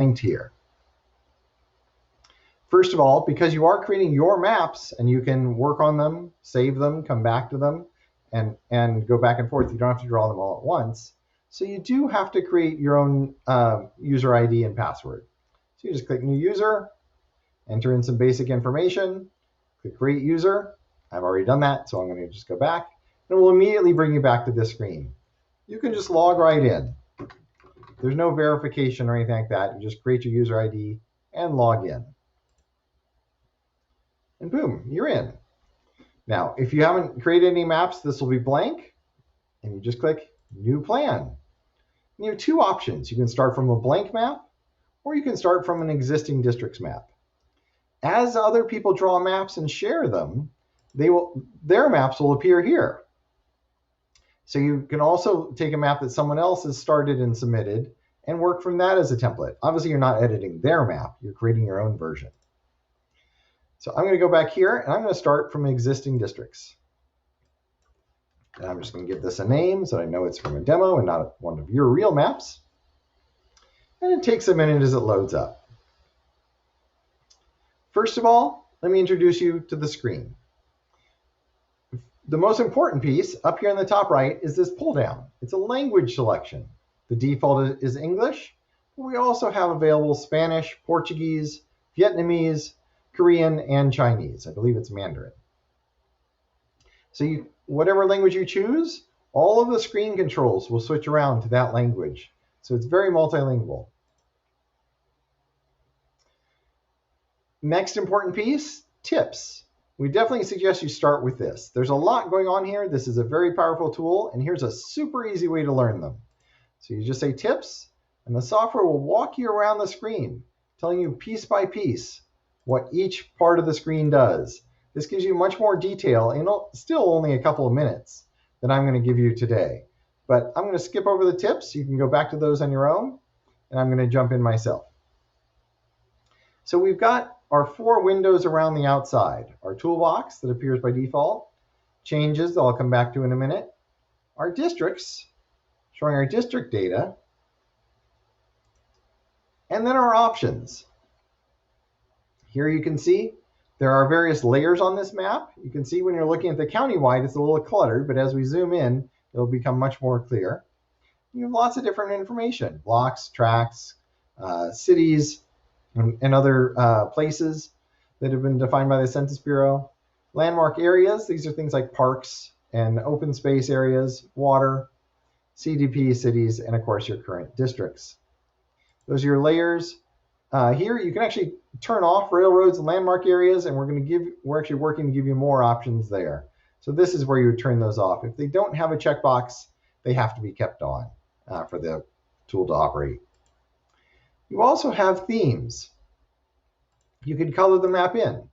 here. First of all, because you are creating your maps and you can work on them, save them, come back to them, and go back and forth. You don't have to draw them all at once. So you do have to create your own user ID and password. So you just click New User, enter in some basic information, click Create User. I've already done that, so I'm going to just go back, and it will immediately bring you back to this screen. You can just log right in. There's no verification or anything like that. You just create your user ID and log in. And boom, you're in. Now, if you haven't created any maps, this will be blank, and you just click New Plan. And you have two options. You can start from a blank map, or you can start from an existing district's map. As other people draw maps and share them, their maps will appear here. So you can also take a map that someone else has started and submitted and work from that as a template. Obviously, you're not editing their map. You're creating your own version. So I'm going to go back here, and I'm going to start from existing districts. And I'm just going to give this a name so I know it's from a demo and not one of your real maps. And it takes a minute as it loads up. First of all, let me introduce you to the screen. The most important piece up here in the top right is this pull down. It's a language selection. The default is English, but we also have available Spanish, Portuguese, Vietnamese, Korean, and Chinese. I believe it's Mandarin. So whatever language you choose, all of the screen controls will switch around to that language. So it's very multilingual. Next important piece, tips. We definitely suggest you start with this. There's a lot going on here. This is a very powerful tool, and here's a super easy way to learn them. So you just say tips, and the software will walk you around the screen, telling you piece by piece what each part of the screen does. This gives you much more detail in still only a couple of minutes than I'm going to give you today. But I'm going to skip over the tips. You can go back to those on your own, and I'm going to jump in myself. So we've got our 4 windows around the outside. Our toolbox that appears by default, changes that I'll come back to in a minute, our districts, showing our district data, and then our options. Here you can see there are various layers on this map. You can see when you're looking at the county-wide, it's a little cluttered, but as we zoom in, it'll become much more clear. You have lots of different information, blocks, tracts, cities, and other places that have been defined by the Census Bureau. Landmark areas, these are things like parks and open space areas, water, CDP cities, and of course your current districts. Those are your layers. Here you can actually turn off railroads and landmark areas, and we're actually working to give you more options there. So this is where you would turn those off. If they don't have a checkbox, they have to be kept on for the tool to operate. You also have themes. You can color the map in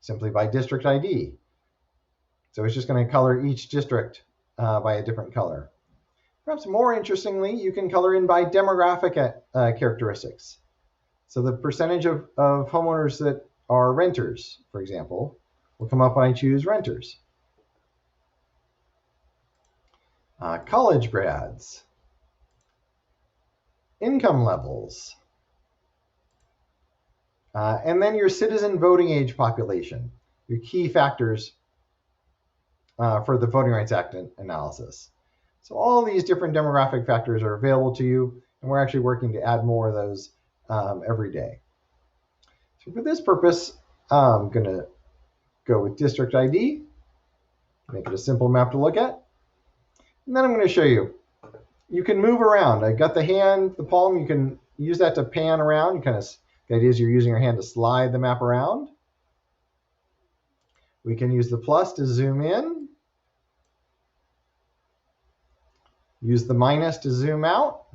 simply by district ID. So it's just going to color each district by a different color. Perhaps more interestingly, you can color in by demographic characteristics. So the percentage of homeowners that are renters, for example, will come up when I choose renters. College grads, income levels, and then your citizen voting age population, your key factors for the Voting Rights Act analysis. So all these different demographic factors are available to you, and we're actually working to add more of those every day. So for this purpose, I'm going to go with district ID, make it a simple map to look at, and then I'm going to show you. You can move around. I got the hand, the palm, you can use that to pan around. The idea is you're using your hand to slide the map around. We can use the plus to zoom in. Use the minus to zoom out.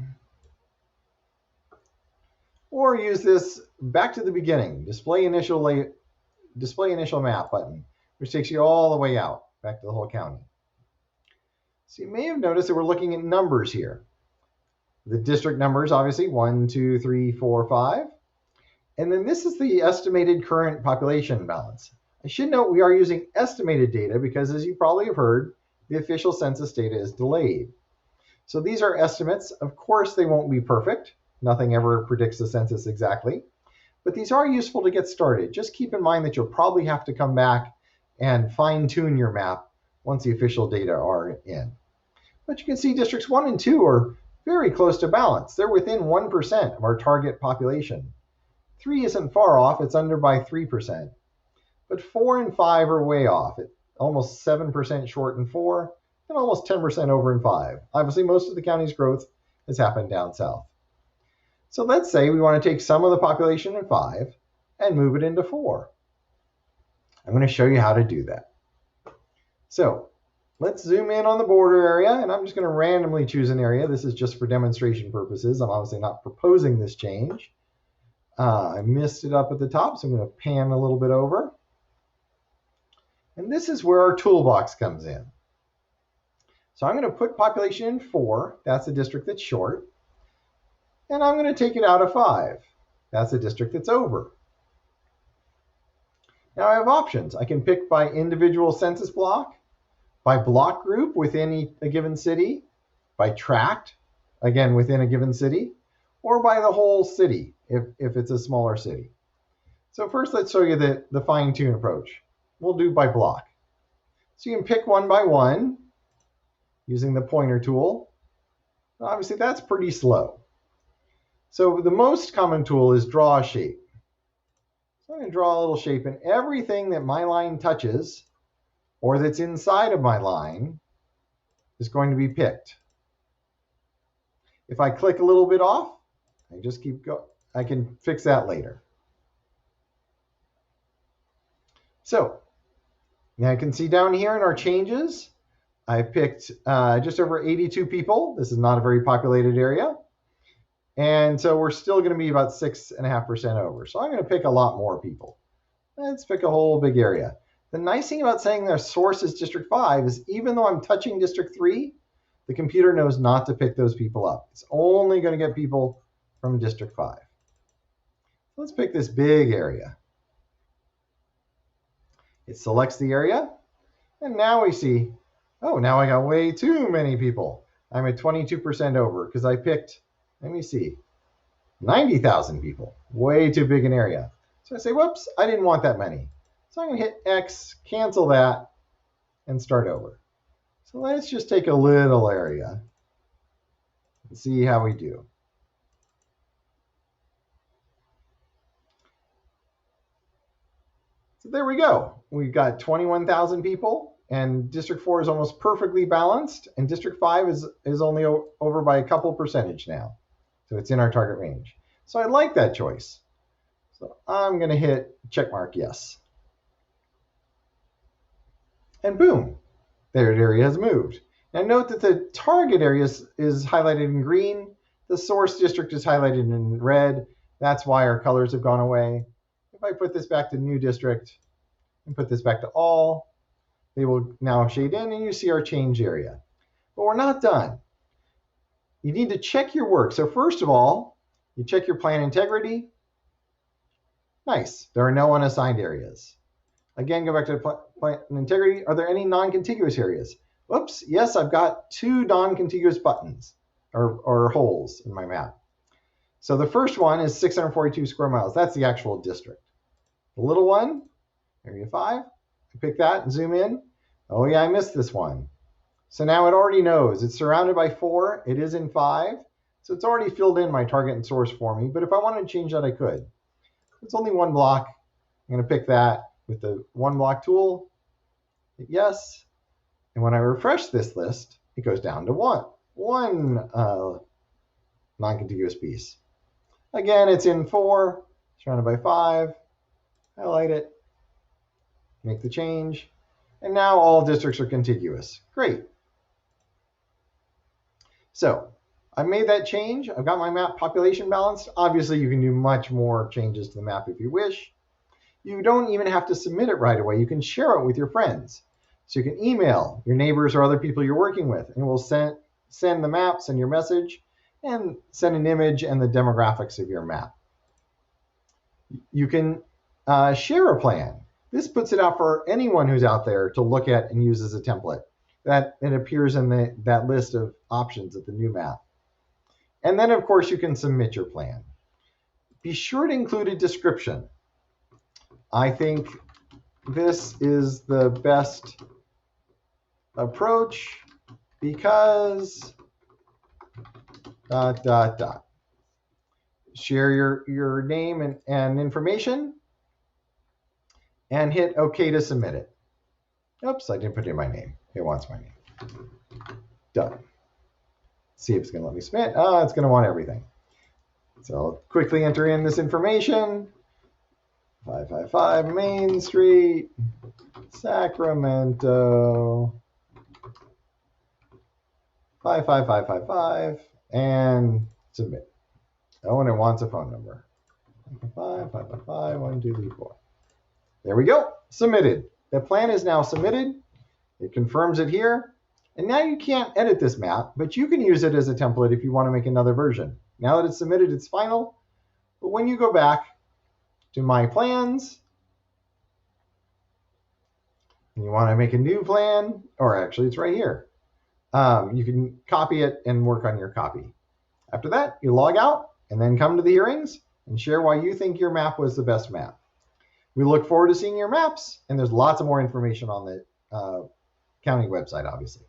Or use this back to the beginning, display initial map button, which takes you all the way out, back to the whole county. So you may have noticed that we're looking at numbers here. The district numbers, obviously, 1, 2, 3, 4, 5. And then this is the estimated current population balance. I should note we are using estimated data because, as you probably have heard, the official census data is delayed. So these are estimates. Of course, they won't be perfect. Nothing ever predicts the census exactly. But these are useful to get started. Just keep in mind that you'll probably have to come back and fine-tune your map once the official data are in. But you can see districts 1 and 2 are very close to balance. They're within 1% of our target population. 3 isn't far off, it's under by 3%. But 4 and 5 are way off. It's almost 7% short in 4 and almost 10% over in 5. Obviously, most of the county's growth has happened down south. So let's say we want to take some of the population in 5 and move it into 4. I'm going to show you how to do that. So let's zoom in on the border area, and I'm just going to randomly choose an area. This is just for demonstration purposes. I'm obviously not proposing this change. I missed it up at the top, so I'm going to pan a little bit over. And this is where our toolbox comes in. So I'm going to put population in 4. That's the district that's short. And I'm going to take it out of 5. That's the district that's over. Now I have options. I can pick by individual census block, by block group within a given city, by tract, again within a given city, or by the whole city if it's a smaller city. So first let's show you the fine-tune approach. We'll do by block. So you can pick one by one using the pointer tool. Obviously that's pretty slow. So the most common tool is draw a shape. So I'm going to draw a little shape, and everything that my line touches or that's inside of my line is going to be picked. If I click a little bit off, I just keep going. I can fix that later. So now I can see down here in our changes, I picked just over 82 people. This is not a very populated area. And so we're still going to be about 6.5% over. So I'm going to pick a lot more people. Let's pick a whole big area. The nice thing about saying their source is District 5 is even though I'm touching District 3, the computer knows not to pick those people up. It's only going to get people from District 5. Let's pick this big area. It selects the area. And now we see, oh, now I got way too many people. I'm at 22% over because I picked, let me see, 90,000 people. Way too big an area. So I say, whoops, I didn't want that many. So I'm going to hit X, cancel that, and start over. So let's just take a little area and see how we do. So there we go. We've got 21,000 people, and District 4 is almost perfectly balanced, and District 5 is only over by a couple percentage now. So it's in our target range. So I like that choice. So I'm going to hit check mark yes. And boom, their area has moved. Now note that the target area is highlighted in green. The source district is highlighted in red. That's why our colors have gone away. If I put this back to new district and put this back to all, they will now shade in and you see our change area. But we're not done. You need to check your work. So first of all, you check your plan integrity. Nice, there are no unassigned areas. Again, go back to the plan integrity. Are there any non-contiguous areas? Whoops, yes, I've got 2 non-contiguous buttons or holes in my map. So the first one is 642 square miles. That's the actual district. The little one, area 5, I pick that and zoom in. Oh yeah, I missed this one. So now it already knows. It's surrounded by 4. It is in 5. So it's already filled in my target and source for me. But if I wanted to change that, I could. It's only 1 block. I'm going to pick that with the 1 block tool. Hit yes. And when I refresh this list, it goes down to one non-contiguous piece. Again, it's in 4, surrounded by 5. Highlight it. Make the change. And now all districts are contiguous. Great. So I made that change. I've got my map population balanced. Obviously, you can do much more changes to the map if you wish. You don't even have to submit it right away. You can share it with your friends. So you can email your neighbors or other people you're working with, and we'll send the map, send your message, and send an image and the demographics of your map. You can share a plan. This puts it out for anyone who's out there to look at and use as a template. That it appears in that list of options at the new map. And then, of course, you can submit your plan. Be sure to include a description. I think this is the best approach because ... Share your name and information and hit OK to submit it. Oops, I didn't put in my name. It wants my name. Done. See if it's going to let me submit. Oh, it's going to want everything. So I'll quickly enter in this information. 555 Main Street, Sacramento. 55555 and submit. Oh, and it wants a phone number. 555 1234. There we go. Submitted. The plan is now submitted. It confirms it here. And now you can't edit this map, but you can use it as a template if you want to make another version. Now that it's submitted, it's final. But when you go back to My Plans, and you want to make a new plan, or actually it's right here, you can copy it and work on your copy. After that, you log out and then come to the hearings and share why you think your map was the best map. We look forward to seeing your maps, and there's lots of more information on the county website, obviously.